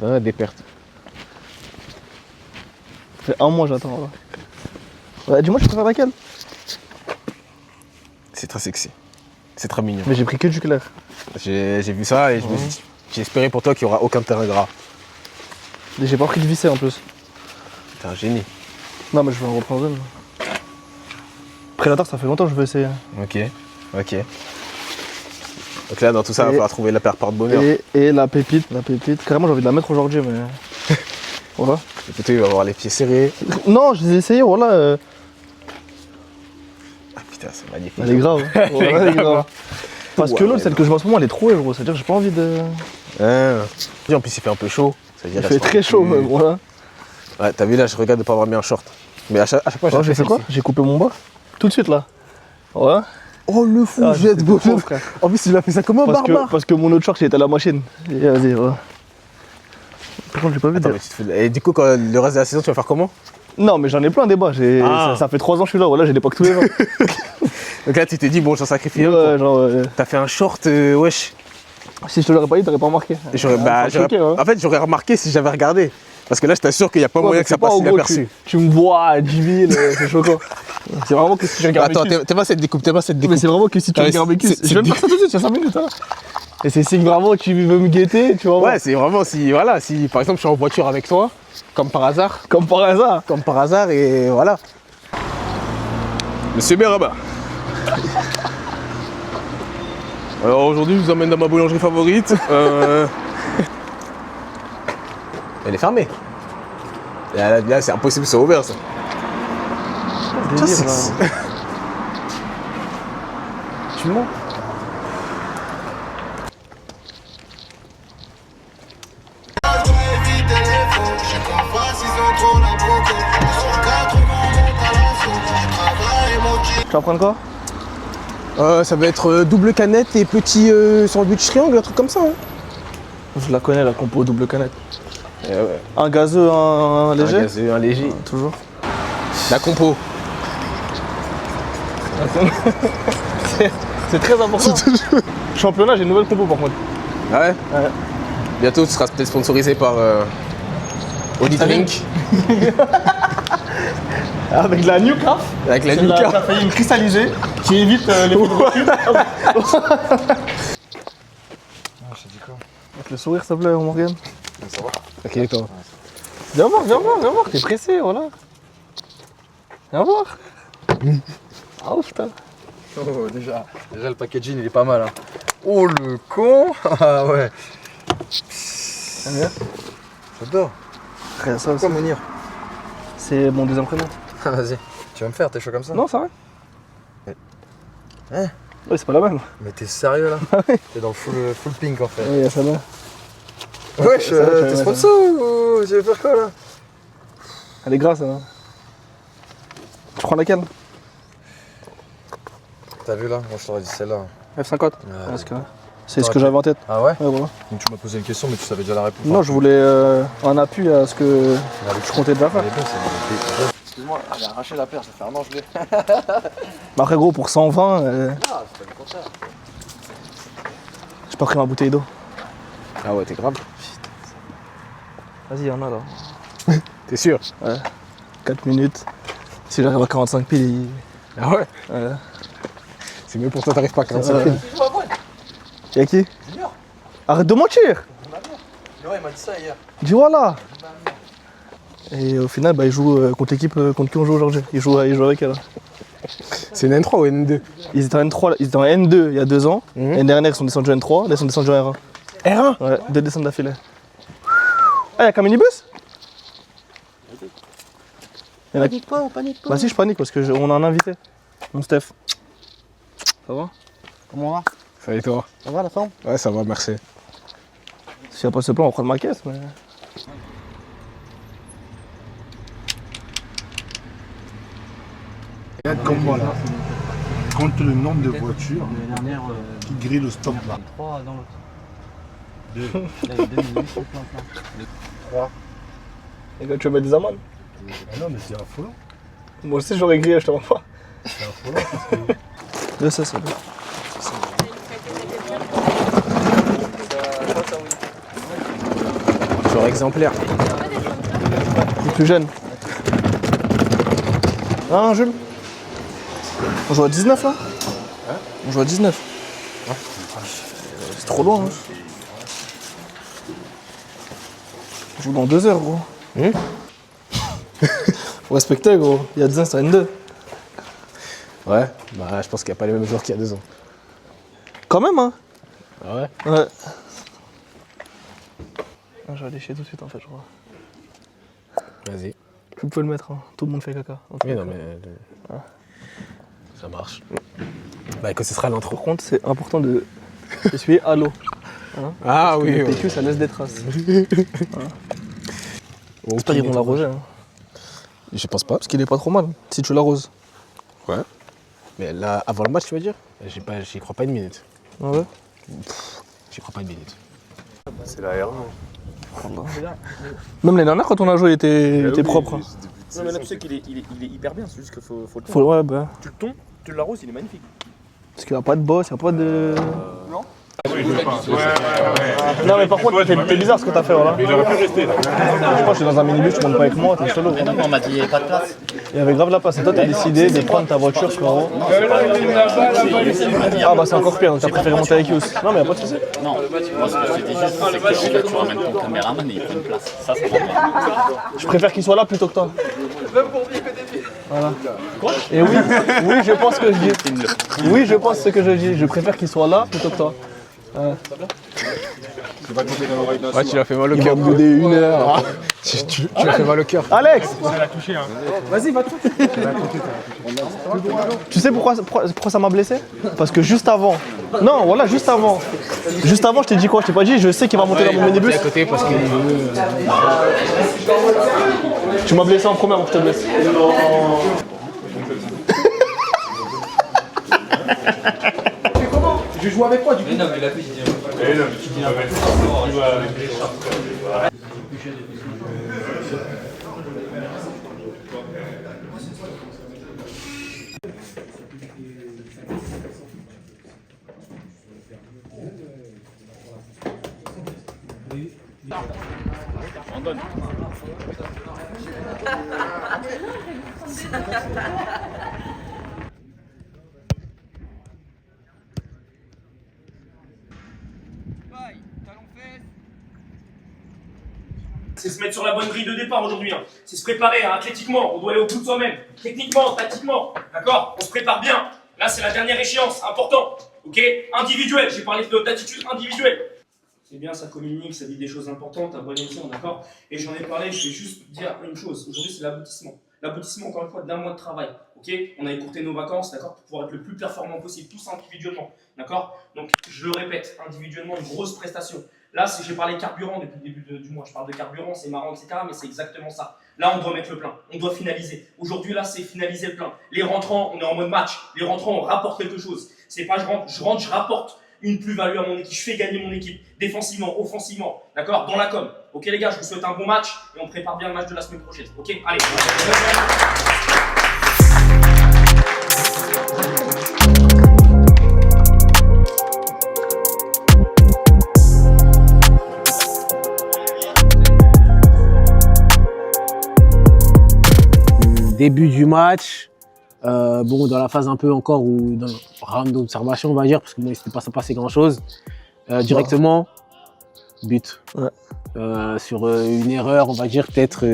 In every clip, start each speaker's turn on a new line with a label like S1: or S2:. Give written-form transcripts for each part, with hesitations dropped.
S1: Ouais, des pertes.
S2: Ça fait un mois j'attends. Là. Ouais, dis-moi, tu préfères laquelle?
S1: C'est très sexy. C'est très mignon.
S2: Mais j'ai pris que du clair.
S1: J'ai vu ça et je me suis dit, j'ai espéré pour toi qu'il n'y aura aucun terrain gras.
S2: Et j'ai pas pris de vissé en plus.
S1: T'es un génie.
S2: Non, mais je vais en reprendre une. Prédator, ça fait longtemps que je veux essayer.
S1: Ok. Donc là, dans tout ça, il va falloir trouver la paire porte-bonheur.
S2: Et la pépite. Carrément, j'ai envie de la mettre aujourd'hui, mais. Voilà.
S1: Le poteau, il va avoir les pieds serrés.
S2: Non, je les ai essayés, voilà.
S1: Ah putain, c'est magnifique.
S2: Elle est grave. Voilà, elle est grave. Parce que
S1: Ouais,
S2: l'autre, celle que je vois en ce moment, elle est trop gros. C'est-à-dire que j'ai pas envie de.
S1: En plus, il fait un peu chaud.
S2: Il fait très chaud, même, voilà.
S1: Ouais, t'as vu là, je regarde de pas avoir mis un short. Mais à chaque fois,
S2: J'ai fait quoi? J'ai coupé mon bas. Tout de suite là. Ouais.
S1: Oh le fou, jette beau
S2: frère.
S1: En plus, il a fait ça comme un barbare.
S2: Parce que mon autre short, il était à la machine. Et vas-y, voilà. Par contre, j'ai pas vu.
S1: Attends, mais tu te fais... Et du coup, quand le reste de la saison, tu vas faire comment?
S2: Non, mais j'en ai plein des bas. Ça fait 3 ans que je suis là. Voilà, j'ai des packs tous les ans.
S1: Donc là, tu t'es dit, bon, j'en sacrifie un.
S2: Ouais, genre.
S1: T'as fait un short, wesh.
S2: Si je te l'aurais pas dit, t'aurais pas remarqué.
S1: En fait, j'aurais remarqué si j'avais regardé. Parce que là, je t'assure qu'il n'y a pas moyen que ça passe inaperçu.
S2: Tu me vois à 10 000, c'est choquant. C'est vraiment que si tu regardes.
S1: Attends, t'es pas cette découpe,
S2: Mais c'est vraiment que si tu regardes mes cuisses. Je vais me faire ça tout de suite, il y a 5 minutes. Hein. Et c'est signe vraiment que tu veux me guetter, tu vois.
S1: Ouais, c'est vraiment si, voilà, si par exemple je suis en voiture avec toi, comme par hasard.
S2: Comme par hasard.
S1: Comme par hasard, et voilà. Monsieur Beraba. Alors aujourd'hui, je vous emmène dans ma boulangerie favorite. Elle est fermée. Là, c'est impossible, c'est ouvert ça.
S2: Délire, là. Tu mens. Tu vas prendre quoi?
S1: Ça va être double canette et petit sandwich triangle, un truc comme ça. Hein.
S2: Je la connais, la compo double canette.
S1: Ouais.
S2: Un gazeux, un léger?
S1: Un gazeux, un léger.
S2: Toujours.
S1: La compo.
S2: C'est très important. Championnat, j'ai une nouvelle compo par contre.
S1: Ah ouais?
S2: Ouais.
S1: Bientôt, tu seras peut-être sponsorisé par Audi Drink.
S2: Avec la New Craft.
S1: Avec la New Craft.
S2: La failli cristallisée qui évite les pots de recul.
S3: Je t'ai dit quoi?
S2: Avec le sourire, s'il te plaît, Morgane.
S3: Ça va?
S2: Ok, toi. Viens voir, t'es pressé, voilà. Viens voir. Ah ouf, putain.
S3: Oh, déjà le packaging il est pas mal. Hein. Oh le con. Ah ouais. J'adore.
S2: Rien, ça aussi.
S3: Pourquoi Mounir?
S2: C'est mon deuxième prénom.
S3: Ah, vas-y. Tu vas me faire tes cheveux comme ça?
S2: Non, ça va.
S3: Hein?
S2: Ouais, c'est pas la même.
S3: Mais t'es sérieux là? T'es dans le full pink en fait.
S2: Oui, ça va.
S3: Wesh, t'es sponsor ou tu veux faire quoi là?
S2: Elle est grasse, hein. Tu prends laquelle?
S3: T'as vu là? Moi je t'aurais dit celle-là.
S2: F50.
S3: Ouais.
S2: C'est ce que j'avais en tête.
S3: Ah ouais?
S2: Ouais, voilà.
S3: Donc tu m'as posé une question mais tu savais déjà la réponse.
S2: Non, je voulais un appui à ce que je comptais déjà faire.
S3: Excuse-moi, j'ai arraché la paire, ça fait un an que je l'ai.
S2: Mais après, gros, pour 120,
S3: Ah, c'est pas le contraire.
S2: j'ai pas pris ma bouteille d'eau.
S1: Ah ouais, t'es grave.
S2: Vas-y, y'en a là.
S1: T'es sûr?
S2: Ouais. 4 minutes. Si j'arrive à 45 piles,
S1: Ah ouais?
S2: ouais.
S1: C'est mieux pour toi, t'arrives pas à 45 piles.
S2: Y'a qui?
S3: Junior.
S2: Arrête de mentir!
S3: Junior, il m'a dit ça hier.
S2: Dis voilà! Et au final, bah, il joue contre l'équipe contre qui on joue aujourd'hui. Il joue avec elle.
S1: C'est une N3 ou une N2?
S2: Ils étaient en N3, ils étaient en N2 il y a 2 ans.
S1: Mhm.
S2: L'année dernière, ils sont descendus en N3, là, ils sont descendus en R1.
S1: R1?
S2: Ouais, 2 descentes d'affilée. Ah, y'a qu'un minibus?
S3: Panique pas.
S2: Bah si, je panique parce qu'on a un invité. Mon Steph. Ça va?
S4: Comment on va?
S1: Ça et toi?
S4: Ça va la forme?
S1: Ouais, ça va, merci.
S2: S'il n'y a pas ce plan, on va prendre ma caisse. Mais...
S5: Regarde comme moi là, compte le nombre de voitures qui grillent le stop là.
S4: 3 dans l'autre.
S5: 2.
S4: Là, il y a 2 minutes, plein.
S5: 3.
S2: Et là, tu veux mettre des amendes?
S5: Ah non mais c'est un follow.
S2: Moi aussi, j'aurais grillé, je te vois pas.
S5: C'est un follow parce que...
S2: Là, ça, c'est bien.
S1: Tu Genre exemplaire.
S2: Les plus jeunes. Hein, Jules? On joue à 19 là? On joue à 19. C'est trop loin. Hein. On joue dans 2 heures, gros. Faut respecter, gros. Il y a 10 ans, c'était N2.
S1: Ouais, bah je pense qu'il n'y a pas les mêmes joueurs qu'il y a 2 ans.
S2: Quand même, hein?
S1: Ah ouais?
S2: Ouais. Ah, je vais aller chier tout de suite, en fait, je crois.
S1: Vas-y.
S2: Vous pouvez le mettre, hein. Tout le monde fait caca.
S1: Oui, non, mais. Ça marche. Bah écoute, ce sera l'intro.
S2: Par contre, c'est important de essuyer à l'eau. Hein,
S1: Ah
S2: parce que
S1: oui.
S2: le PQ, ça laisse des traces. J'espère qu'ils vont l'arroser. Hein.
S1: Je pense pas.
S2: Parce qu'il est pas trop mal, si tu l'arroses.
S1: Ouais. Mais là, avant le match, tu veux dire? J'y crois pas une minute.
S2: Ah ouais?
S1: J'y crois pas une minute.
S5: C'est la R1.
S2: Même l'année dernière, quand on a joué, il était propre. Hein.
S6: Non mais là tu sais qu'il est hyper bien, c'est juste qu'il faut le
S2: Faut, ouais, bah.
S6: Tu le tons, tu l'arroses, il est magnifique.
S2: Parce qu'il n'y a pas de boss, il n'y a pas de. Non mais par contre, t'es bizarre ce que t'as fait là.
S5: Il aurait pu rester là.
S2: Je crois que je suis dans un minibus, tu montes pas avec moi, t'es solo.
S4: Mais non, mais on m'a dit qu'il n'y avait pas de place.
S2: Il y avait grave la place et toi t'as décidé de prendre ta voiture frérot. Ah bah c'est encore pire, donc t'as préféré monter avec Yous. Non mais y'a pas de soucis.
S4: Non, moi ce que je te dis juste, c'est que tu ramènes ton caméraman et il prend une place. Ça va bien.
S2: Je préfère qu'il soit là plutôt que toi. Voilà. Et oui, je pense ce que je dis. Oui, je pense ce que je dis. Je préfère qu'il soit là plutôt que toi.
S1: Ouais, tu l'as fait mal au
S2: Il
S1: cœur.
S2: va me donner 1 heure.
S1: Tu l'as fait mal au cœur.
S2: Alex!
S6: Vas-y, va tout.
S2: Tu sais pourquoi ça m'a blessé? Parce que juste avant. Non, voilà, juste avant. Juste avant, je t'ai dit quoi? Je t'ai pas dit, je sais qu'il va monter dans mon minibus.
S1: À côté parce qu'il veut.
S2: Tu m'as blessé en premier avant que je te blesse.
S6: Je joue avec toi du coup. C'est se mettre sur la bonne grille de départ aujourd'hui. Hein. C'est se préparer hein, athlétiquement. On doit aller au bout de soi-même. Techniquement, tactiquement. D'accord? On se prépare bien. Là, c'est la dernière échéance. Important. Ok? Individuel. J'ai parlé d'attitude individuelle. C'est bien, ça communique, ça dit des choses importantes. À bon escient, d'accord? Et j'en ai parlé. Je vais juste dire une chose. Aujourd'hui, c'est l'aboutissement. L'aboutissement, encore une fois, d'1 mois de travail. Ok? On a écourté nos vacances, d'accord? Pour pouvoir être le plus performant possible, tous individuellement. D'accord? Donc, je le répète, individuellement, une grosse prestation. Là, j'ai parlé carburant depuis le début du mois. Je parle de carburant, c'est marrant, etc. Mais c'est exactement ça. Là, on doit mettre le plein. On doit finaliser. Aujourd'hui, là, c'est finaliser le plein. Les rentrants, on est en mode match. Les rentrants, on rapporte quelque chose. C'est pas je rentre, je rapporte une plus-value à mon équipe. Je fais gagner mon équipe. Défensivement, offensivement. D'accord? Dans la com. Ok, les gars, je vous souhaite un bon match. Et on prépare bien le match de la semaine prochaine. Ok? Allez.
S1: Début du match, bon, dans la phase un peu encore, ou dans le round d'observation, on va dire, parce que moi, il ne s'était pas passé grand-chose. Directement, but.
S2: Ouais.
S1: Sur une erreur, on va dire, peut-être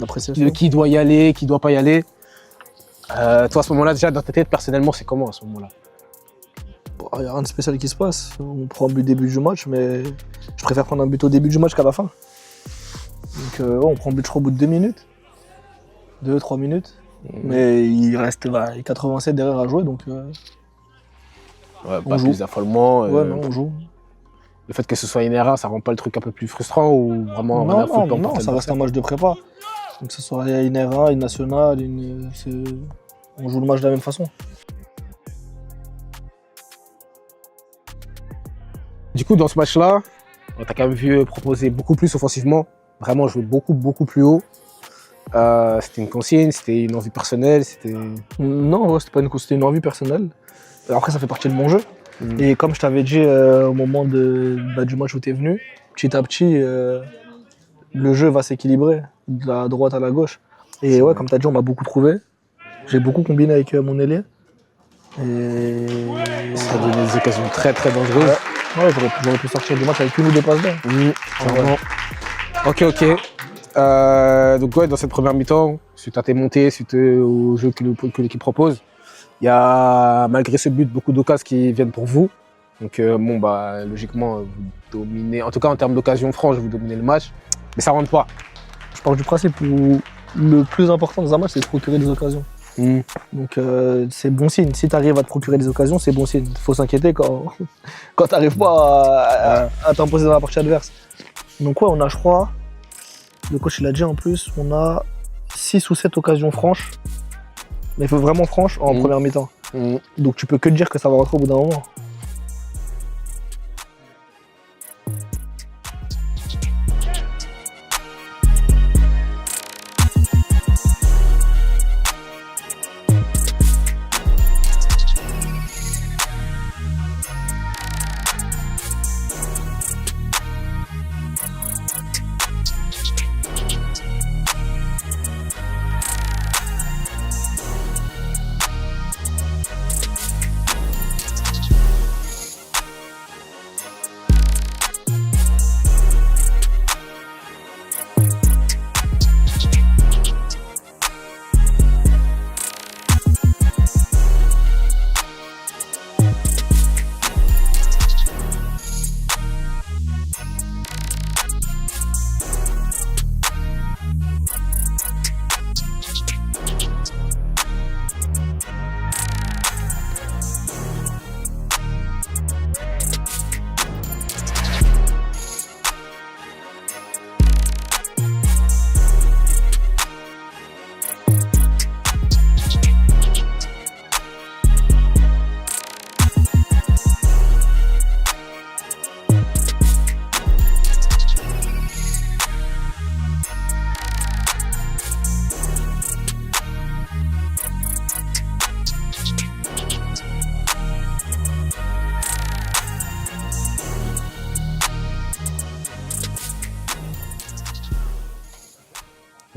S2: L'appréciation.
S1: de qui doit y aller, qui ne doit pas y aller. Toi, à ce moment-là, déjà, dans ta tête, personnellement, c'est comment à ce moment-là?
S2: Il n'y a rien de spécial qui se passe. On prend un but au début du match, mais je préfère prendre un but au début du match qu'à la fin. Donc, on prend le but, je crois, au bout de 2 minutes. 2-3 minutes. Mais il reste 87 derrière à jouer, donc
S1: Ouais,
S2: on
S1: pas
S2: joue.
S1: plus d'affolement.
S2: ouais, non, on joue.
S1: Le fait que ce soit une erreur, ça rend pas le truc un peu plus frustrant ou vraiment rien à foutre, peu importe
S2: ça reste un match de prépa. Donc que ce soit une R1, une nationale, on joue le match de la même façon.
S1: Du coup, dans ce match-là, on t'a quand même vu proposer beaucoup plus offensivement, vraiment jouer beaucoup plus haut. C'était une consigne, c'était une envie personnelle, c'était...
S2: Non, ouais, c'était une envie personnelle. Après, ça fait partie de mon jeu. Et comme je t'avais dit au moment du match où tu es venu, petit à petit, le jeu va s'équilibrer de la droite à la gauche. Et ouais, comme tu as dit, on m'a beaucoup trouvé. J'ai beaucoup combiné avec mon ailier. Et
S1: Ça a donné des occasions très très dangereuses.
S2: ouais, j'aurais pu sortir du match avec une ou deux passes d'or.
S1: Clairement. Ok. Donc ouais, dans cette première mi-temps, suite à tes montées, suite au jeu que l'équipe propose, il y a malgré ce but beaucoup d'occasions qui viennent pour vous. Donc logiquement vous dominez, en tout cas en termes d'occasion franche, vous dominez le match, mais ça rentre pas.
S2: Je pars du principe où le plus important dans un match, c'est de se procurer des occasions. Donc c'est bon signe. Si tu arrives à te procurer des occasions, c'est bon signe. Il faut s'inquiéter quand tu n'arrives pas à t'imposer dans la partie adverse. Donc ouais, on a, je crois, le coach il a dit en plus, on a 6 ou 7 occasions franches, mais il faut vraiment franches en première mi-temps. Donc tu peux que te dire que ça va rentrer au bout d'un moment.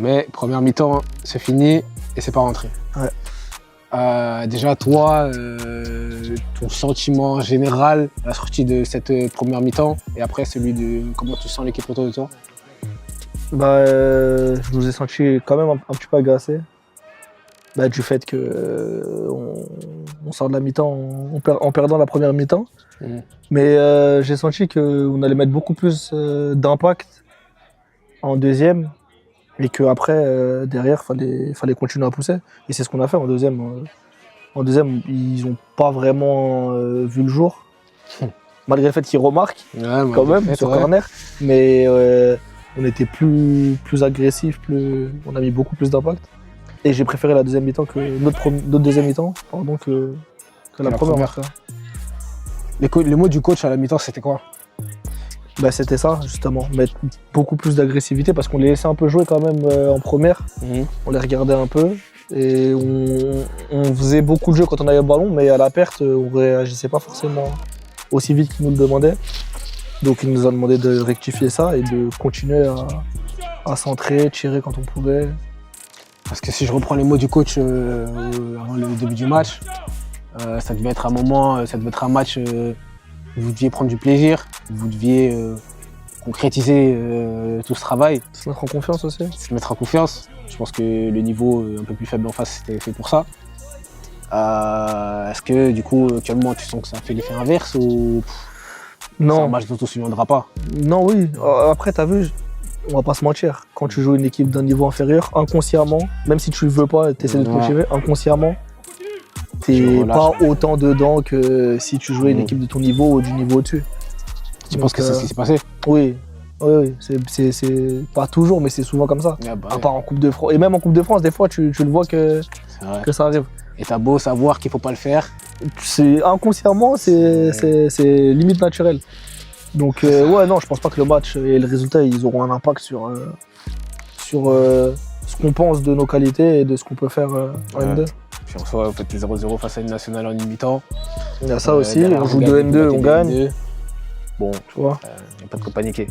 S1: Mais première mi-temps, c'est fini et c'est pas rentré.
S2: Ouais.
S1: Déjà, toi, ton sentiment général à la sortie de cette première mi-temps et après celui de comment tu sens l'équipe autour de toi?
S2: Je nous ai senti quand même un petit peu agacés du fait que on sort de la mi-temps en perdant la première mi-temps. Mais j'ai senti qu'on allait mettre beaucoup plus d'impact en deuxième et qu'après, derrière, fallait continuer à pousser. Et c'est ce qu'on a fait en deuxième. En deuxième, ils n'ont pas vraiment vu le jour, malgré le fait qu'ils remarquent quand même sur corner. Mais on était plus agressif, on a mis beaucoup plus d'impact. Et j'ai préféré la deuxième mi-temps que notre deuxième mi-temps que la première.
S1: Le mot du coach à la mi-temps, c'était quoi?
S2: C'était ça, justement, mettre beaucoup plus d'agressivité parce qu'on les laissait un peu jouer quand même en première. On les regardait un peu et on faisait beaucoup de jeux quand on avait le ballon, mais à la perte, on réagissait pas forcément aussi vite qu'ils nous le demandaient. Donc il nous a demandé de rectifier ça et de continuer à centrer, tirer quand on pouvait.
S1: Parce que si je reprends les mots du coach avant le début du match, ça devait être un match où vous deviez prendre du plaisir, vous deviez concrétiser tout ce travail.
S2: Se mettre en confiance aussi.
S1: Se mettre en confiance. Je pense que le niveau un peu plus faible en face, c'était fait pour ça. Est-ce que du coup, actuellement, tu sens que ça fait l'effet inverse ou
S2: non.
S1: C'est un match dont on ne se souviendra pas?
S2: Non, oui. Après, tu as vu, on va pas se mentir, quand tu joues une équipe d'un niveau inférieur, inconsciemment, même si tu le veux pas, tu essaies de te motiver, inconsciemment, t'es pas autant dedans que si tu jouais une équipe de ton niveau ou du niveau au-dessus.
S1: Tu penses que c'est ce qui s'est passé?
S2: Oui. C'est pas toujours, mais c'est souvent comme ça. À part en Coupe de France. Et même en Coupe de France, des fois, tu le vois que ça arrive.
S1: Et t'as beau savoir qu'il faut pas le faire.
S2: Inconsciemment, c'est limite naturel. Donc non, je pense pas que le match et le résultat ils auront un impact sur ce qu'on pense de nos qualités et de ce qu'on peut faire en N2.
S1: Puis en soi, vous faites les 0-0 face à une nationale en une mi-temps.
S2: Il y a ça aussi, on joue de N2, on gagne.
S1: Bon,
S2: tu vois.
S1: Il n'y a pas de quoi paniquer.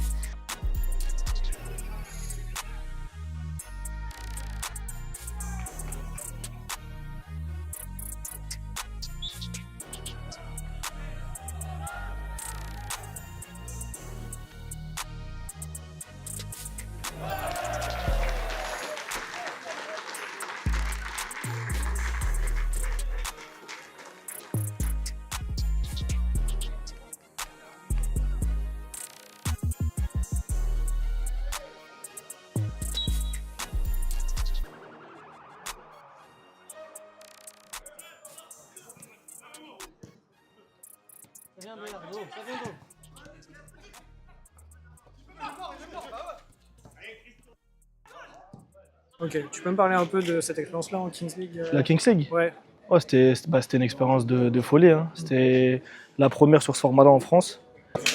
S7: Ok, tu peux me parler un peu de cette expérience-là en Kings League
S2: La Kings League?
S7: Ouais.
S2: Ouais, c'était une expérience de folie. Hein. C'était la première sur ce format-là en France.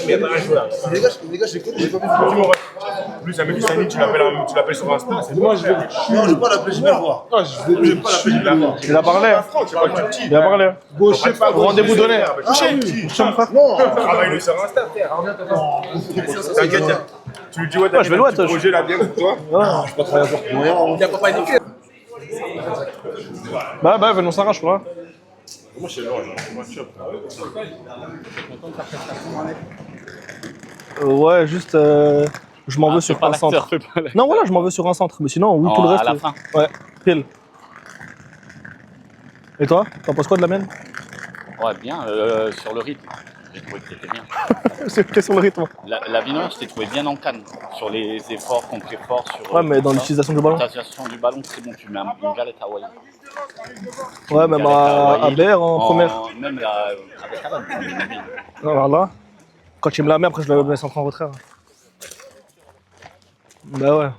S5: Les gars, j'écoute, j'ai pas vu.
S8: Plus un mec du Saint-Denis, tu l'appelles sur Insta, c'est moi je vais.
S5: Non, je vais pas l'appeler, je vais le voir. Non, je vais pas l'appeler, je vais le voir.
S2: Il a parlé. Hein. Il a parlé.
S5: Gaucher, pas
S2: Rendez-vous donné.
S5: Non,
S8: Travaille-le sur Insta, frère. T'inquiète, tu lui dis ouais,
S2: Ouais, je vais le voir, toi.
S8: projet là bien pour toi.
S2: Je suis pas travailler pour rien.
S3: Il a pas niqué.
S2: Bah, venons s'arrache, quoi.
S8: Moi, je sais loin, genre.
S2: Ouais, juste, je m'en veux sur un centre. Non, voilà, je m'en veux sur un centre. Mais sinon, oui, tout le reste.
S4: À la fin.
S2: Ouais, pile. Et toi, t'en penses quoi de la mienne?
S4: Ouais, bien. Sur le rythme, j'ai trouvé que c'était bien.
S2: C'est question le rythme.
S4: La Vinoise, je t'ai trouvé bien en canne. Sur les efforts, contre-efforts. Sur,
S2: Ouais, mais dans l'utilisation du ballon.
S4: l'utilisation du ballon, c'est bon, tu mets une galette hawaïenne.
S2: Ouais, même à BR en première.
S4: Même là, avec Alan.
S2: Alors là, quand il me la met, après je le laisse entrer en retrait. Bah ouais.